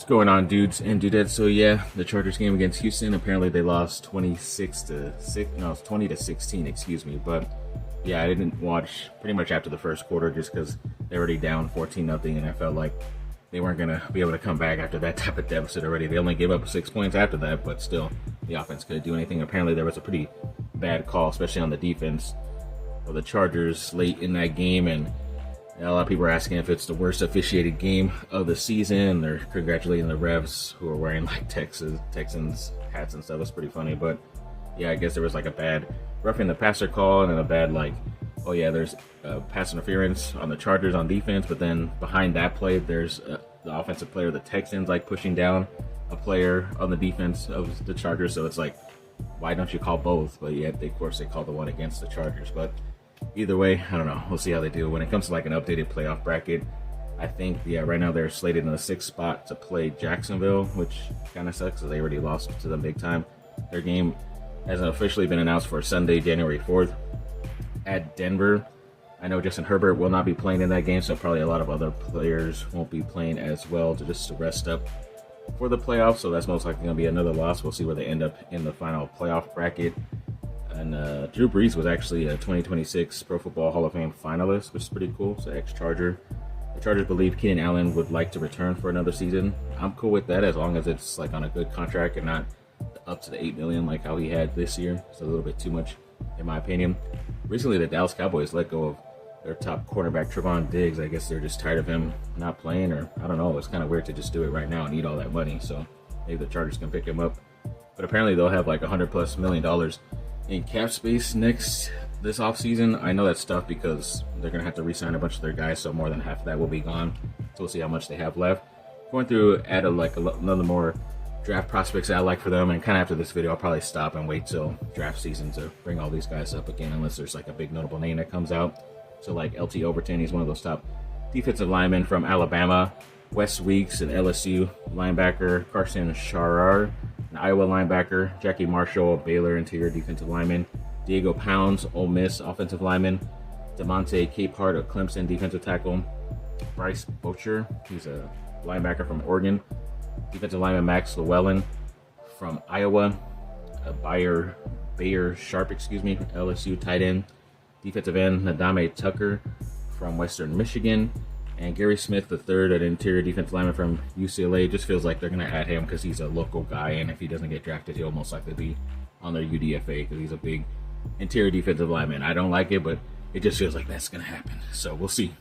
going on, dudes and dudettes? So yeah, the Chargers game against Houston, apparently they lost 26 to 6. No, it's 20 to 16, excuse me. But yeah, I didn't watch pretty much after the first quarter just because they're already down 14-0, and I felt like they weren't going to be able to come back after that type of deficit already. They only gave up 6 points after that, but still, the offense couldn't do anything. Apparently there was a pretty bad call, especially on the defense for the Chargers late in that game, and a lot of people are asking if it's the worst officiated game of the season. They're congratulating the refs who are wearing like Texans hats and stuff. It's pretty funny, but yeah, I guess there was like a bad roughing the passer call and then a bad like, oh yeah, there's pass interference on the Chargers on defense, but then behind that play, there's the offensive player of the Texans like pushing down a player on the defense of the Chargers. So it's like, why don't you call both? But yet, of course, they called the one against the Chargers. But either way, I don't know. We'll see how they do. When it comes to like an updated playoff bracket, I think, yeah, right now they're slated in the 6th spot to play Jacksonville, which kind of sucks because they already lost to them big time. Their game hasn't officially been announced for Sunday, January 4th at Denver. I know Justin Herbert will not be playing in that game, so probably a lot of other players won't be playing as well to rest up for the playoffs. So that's most likely going to be another loss. We'll see where they end up in the final playoff bracket. And Drew Brees was actually a 2026 Pro Football Hall of Fame finalist, which is pretty cool. So ex-Charger. The Chargers believe Keenan Allen would like to return for another season. I'm cool with that as long as it's like on a good contract and not up to the $8 million like how he had this year. It's a little bit too much, in my opinion. Recently, the Dallas Cowboys let go of their top cornerback, Trevon Diggs. I guess they're just tired of him not playing, or I don't know. It's kind of weird to just do it right now and eat all that money. So maybe the Chargers can pick him up. But apparently, they'll have like $100+ million in cap space this offseason. I know that's tough because they're going to have to re-sign a bunch of their guys, so more than half of that will be gone. So we'll see how much they have left. Going through another more draft prospects that I like for them, and kind of after this video, I'll probably stop and wait till draft season to bring all these guys up again, unless there's like a big notable name that comes out. So like LT Overton, he's one of those top defensive linemen from Alabama. Wes Weeks, an LSU linebacker. Carson Sharar, an Iowa linebacker. Jackie Marshall, a Baylor interior defensive lineman. Diego Pounds, Ole Miss offensive lineman. DeMonte Capehart, a Clemson defensive tackle. Bryce Boucher, he's a linebacker from Oregon. Defensive lineman Max Llewellyn from Iowa. Bayer Sharp, LSU tight end. Defensive end Nadame Tucker from Western Michigan. And Gary Smith III, an interior defensive lineman from UCLA. Just feels like they're going to add him because he's a local guy, and if he doesn't get drafted, he'll most likely be on their UDFA because he's a big interior defensive lineman. I don't like it, but it just feels like that's going to happen. So we'll see.